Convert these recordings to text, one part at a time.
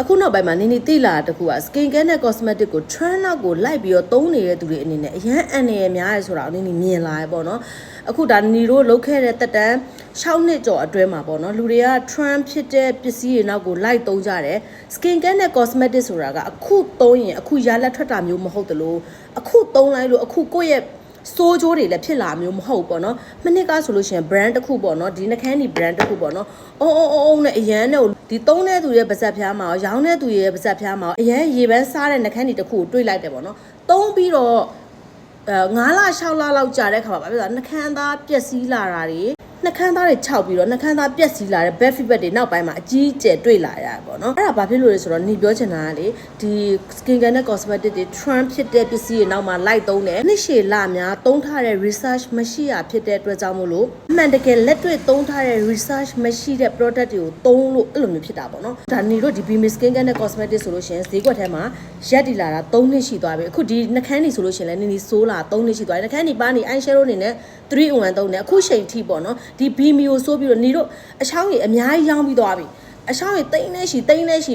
အခုနောက်ပိုင်းမှာနင်းနီတိလာတခုက skin care နဲ့ cosmetic ကို trend နောက်ကိုလိုက်ပြီးတော့သုံးနေတဲ့သူတွေအနေနဲ့အရန်အန်နေရများရဲဆိုတာကိုနင်းနီမြင်လာရပေါ့နော်အခုဒါနီတို့လုတ်ခဲ့တဲ့တက်တန်း6နှစ်ကျော်အတွင်းမှာပေါ့နော်လူတွေက trend ဖြစ်တဲ့ပစ္စည်းတွေနောက်ကိုလိုက်သုံးကြတယ် skin care နဲ့ cosmetic ဆိုတာကအခုသုံးရင်အခုရလက်ထွက်တာမျိုးမဟုတ်တလို့အခုသုံးလိုက်လို့အခုကိုယ့်ရဲ့စိုးကြိုးတွေလည်းဖြစ်လာမျိုးမဟုတ်ပေါ့နော်မနစ်ကဆိုလို့ရှိရင် brand တစ်ခုပေါ့နော်ဒီနှခမ်းဒီ brand တစ်ခုပေါ့နော်အုံနဲ့အရန်နဲ့ဒီသုံးတဲ့သူရဲ့ပါဇက်ဖျားမှာရောင်းတဲ့သူရဲ့ပါဇက်ဖျားမှာအရန်ရေပန်းစားတဲ့နှခမ်းဒီတစ်ခုကိုတွေးလိုက်တယ်ပေါ့နော်သုံးပြီးတော့9လ6လလောက်ကြာတဲ့ခါမှာဗျာနှခမ်းသားပျက်စီးလာတာတွေနှခမ်းသားတွေခြောက်ပြီးတော့နှခမ်းသားပျက်စီးလာတဲ့ bad feedback တွေနောက်ပိုင်းမှာအကြီးအကျယ်တွေ့လာရတယ်ပေါ့နော်အဲ့ဒါဘာဖြစ်လို့လဲဆိုတော့နေပြောချင်တာကလေဒီ skin care နဲ့ cosmetic တွေ trend ဖြစ်တဲ့ပစ္စည်းတွေနောက်မှာလိုက်သုံးတယ်နှစ်ရှည်လများသုံးထားတဲ့ research မရှိရဖြစ်တဲ့အတွက်ကြောင့်မို့လို့အမှန်တကယ်လက်တွေ့သုံးထားတဲ့ research မရှိတဲ့ product တွေကိုသုံးလို့အဲ့လိုမျိုးဖြစ်တာပေါ့နော်ဒါနေတို့ဒီ BM skin care နဲ့ cosmetic ဆိုလို့ရှိရင်ဈေးကွက်ထဲမှာရက်တီလာတာ3နှစ်ရှိသွားပြီအခုဒီနှခမ်းနေဆိုလို့ရှိရင်လည်းနေနေဆိုးလာ3နှစ်ရှိသွားပြီနှခမ်းနေပါနေ eyeshadow အနေနဲ့3-in-1 သုံးတယ်အခုချိန်ထိပေါ့နော်ဒီ BM ကိုဆိုးပြီးတော့နေတို့အချောင်းကြီးအများကြီးရောင်းပြီးသွားပြီအချောင်းကြီးတိန်းနေရှိ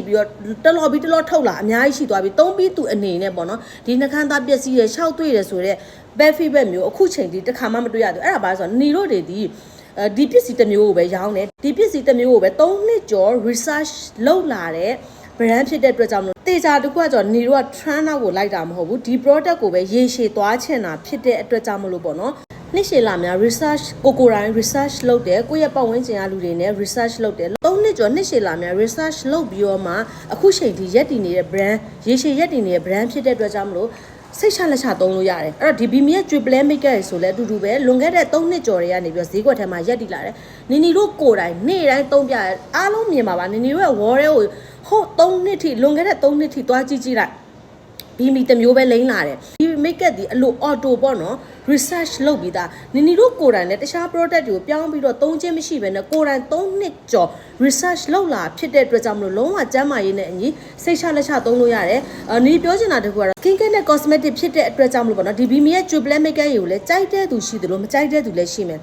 ပြီးတော့တလော်ပြီးတလော်ထုတ်လာအများကြီးရှိသွားပြီသုံးပြီးသူအနေနဲ့ပေါ့နော်ဒီနှခမ်းသားပျက်စီးရရှောက်တွေ့ရဆိုတော့ bad feedback မျိုးအခုချိန်ဒီတစ်ခါမှမတွေ့ရဘူးအဲ့ဒါဘာလဲဆိုတော့နေတို့တွေဒီပစ္စည်းတစ်မျိုးကိုပဲရောင်းတယ်ဒီပစ္စည်းတစ်မျိုးကိုပဲ3နှစ်ကျော် research လုပ်လာတဲ့ brand ဖြစ်တဲ့အတွက်ကြောင့်မလို့တေချာတခုကကြောင့်နေတို့က trend နောက်ကိုလိုက်တာမဟုတ်ဘူးဒီ product ကိုပဲရေရှည်သွားချင်တာဖြစ်တဲ့အတွက်ကြောင့်မလို့ပေါ့နော်နှစ်ရှည်လာများ research ကိုတိုင်း research လုပ်တယ်ကိုယ့်ရဲ့ပတ်ဝန်းကျင်ကလူတွေနဲ့ research လုပ်တယ်3နှစ်ကျော်နှစ်ရှည်လာများ research လုပ်ပြီးတော့မှအခုချိန်ထိရက်တည်နေတဲ့ brand ရေရှည်ရက်တည်နေတဲ့ brand ဖြစ်တဲ့အတွက်ကြောင့်မလို့စိတ်ချလက်ချသုံးလို့ရတယ်အဲ့တော့ဒီ BM ရဲ့ triple makeup ဆိုလဲအတူတူပဲလွန်ခဲ့တဲ့3နှစ်ကျော်တွေကနေပြီးဈေးကွက်ထဲမှာရက်တည်လာတယ်နီနီတို့ကိုယ်တိုင်နေ့တိုင်းသုံးပြအားလုံးမြင်ပါပါနီနီတို့ရဲ့ wall တွေကိုဟုတ်3နှစ်ထိလွန်ခဲ့တဲ့3နှစ်ထိသွားကြည့်လိုက်BM တစ်မျိုးပဲလိမ့်လာတယ်ဒီ makeup ဒီအလို auto ပေါ့နော် research လုပ်ပြီးသားနီနီတို့ကိုယ်တိုင်လည်းတခြား product တွေကိုပြောင်းပြီးတော့သုံးခြင်းမရှိဘဲနဲ့ကိုယ်တိုင်3နှစ်ကျော် research လုပ်လာဖြစ်တဲ့အတွက်ကြောင့်မလို့လုံးဝကျန်းမာရေးနဲ့အညီစိတ်ချလက်ချသုံးလို့ရတယ်နီပြောချင်တာတခုကတော့ skin care နဲ့ cosmetic ဖြစ်တဲ့အတွက်ကြောင့်မလို့ပေါ့နော်ဒီ BM ရဲ့ triple makeup တွေကိုလည်းကြိုက်တဲ့သူရှိတယ်လို့မကြိုက်တဲ့သူလည်းရှိမယ်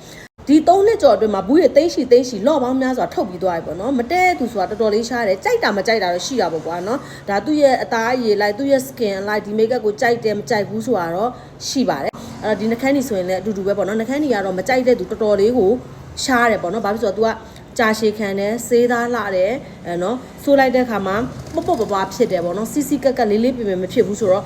ဒီ3နှစ်ကျော်အတွင်းမှာဘူးရသိန်းရှိလော့ပေါင်းများစွာထုတ်ပြီးသွားပြီပေါ့နော်မတဲသူဆိုတာတော်တော်လေးရှားတယ်ကြိုက်တာမကြိုက်တာတော့ရှိတာပေါ့ကွာနော်ဒါသူ့ရဲ့အသားအရည်လိုက်သူ့ရဲ့ skin လိုက်ဒီ makeup ကိုကြိုက်တယ်မကြိုက်ဘူးဆိုတာတော့ရှိပါတယ်အဲ့တော့ဒီနှခမ်းနေဆိုရင်လည်းအတူတူပဲပေါ့နော်နှခမ်းနေကတော့မကြိုက်တဲ့သူတော်တော်လေးကိုရှားတယ်ပေါ့နော်ဘာဖြစ်လို့ဆိုတော့ तू ကကြာရှည်ခံတယ်ဆေးသားလှတယ်နော်ဆိုးလိုက်တဲ့ခါမှာပုတ်ပွားဖြစ်တယ်ပေါ့နော်စီကက်ကလေးပင်မဖြစ်ဘူးဆိုတော့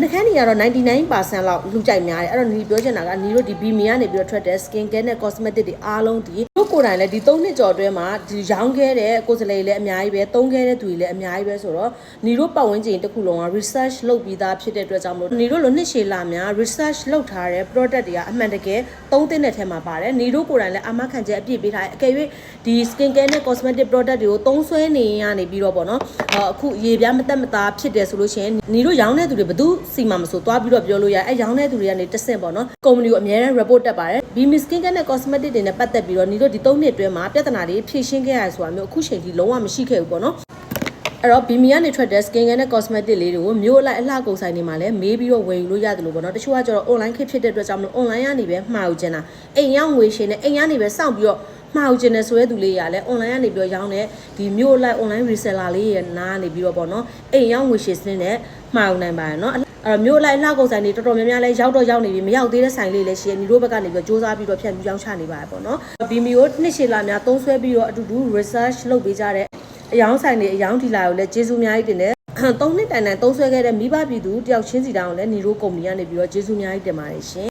နှခမ်းနေကတော့ 99% လောက်လူကြိုက်များတယ်အဲ့တော့နီပြောချင်တာကနီတို့ဒီ BM ကနေပြီးတော့ထွက်တဲ့ skin care နဲ့ cosmetic တွေအားလုံးဒီတို့ကိုယ်တိုင်လည်းဒီ3နှစ်ကျော်အတွင်းမှာဒီရောင်းခဲ့တဲ့ကိုယ်စလေလည်းအများကြီးပဲသုံးခဲ့တဲ့သူတွေလည်းအများကြီးပဲဆိုတော့နီတို့ပတ်ဝန်းကျင်တစ်ခုလုံးက research လုပ်ပြီးသားဖြစ်တဲ့အတွက်ကြောင့်မလို့နီတို့လိုနှစ်ရှည်လာများ research လုပ်ထားတဲ့ product တွေကအမှန်တကယ်သုံးသင့်တဲ့ထဲမှာပါတယ်နီတို့ကိုယ်တိုင်လည်းအမခံချက်အပြည့်ပေးထားတယ်အကယ်၍ဒီ skin care နဲ့ cosmetic product တွေကိုသုံးစွဲနေရနေပြီးတော့ပေါ့နော်အခုရေပြားမတက်မသားဖြစ်တယ်ဆိုလို့ရှိရင်နီတို့ရောင်းတဲ့သူတွေဘယ်သူစီမှာမဆိုသွားပြီးတော့ပြောလို့ရအဲရောင်းတဲ့သူတွေကနေတဆင့်ပေါ့နော်ကုမ္ပဏီကိုအများနဲ့ report တက်ပါတယ် BM skin care နဲ့ cosmetic တွေနဲ့ပတ်သက်ပြီးတော့နီတို့ဒီ3နှစ်အတွင်းမှာပြဿနာတွေဖြေရှင်းခဲ့ရဆိုတာမျိုးအခုချိန်ထိလုံးဝမရှိခဲ့ဘူးပေါ့နော်အဲ့တော့ BM ကနေထွက်တဲ့ skin care နဲ့ cosmetic လေးတွေကိုမျိုးအလိုက်အလှကုန်ဆိုင်တွေမှာလည်းမေးပြီးတော့ဝယ်ယူလို့ရတယ်လို့ပေါ့နော်တချို့ကကျတော့ online ခေတ်ဖြစ်တဲ့အတွက်ကြောင့်မလို့ online ကနေပဲမှာယူချင်တာအိမ်ရောက်ငွေရှင်နဲ့အိမ်ကနေပဲစောင့်ပြီးတော့မှာယူချင်တယ်ဆိုတဲ့သူလေးရလည်း online ကနေပြီးတော့ရောင်းတဲ့ဒီမျိုးအလိုက် online reseller လေးရနားနေပြီးတော့ပေါ့နော်အိမ်ရောက်ငွေရှင်စနစ်နဲ့မှာယူနိုင်ပါတယ်နော်အဲ့တော့မျိုးလိုက်လှကုန်ဆိုင်တွေတော်တော်များများလဲရောက်နေပြီမရောက်သေးတဲ့ဆိုင်လေးလည်းရှိရညီတို့ဘက်ကနေပြီးတော့စူးစမ်းပြီးတော့ဖြန့်ပြီးရောင်းချနေပါတယ်ပေါ့နော် BM ကိုနှစ်ရှည်လာများသုံးဆွဲပြီးတော့အတူတူ research လုပ်ပေးကြတဲ့အယောင်ဆိုင်တွေအယောင်ဒီလာကိုလည်းကျေးဇူးအများကြီးတင်တယ်3နှစ်တိုင်တိုင်သုံးဆွဲခဲ့တဲ့မိဘပြည်သူတယောက်ချင်းစီတောင်းကိုလည်းညီတို့ကုမ္ပဏီကနေပြီးတော့ကျေးဇူးအများကြီးတင်ပါတယ်ရှင်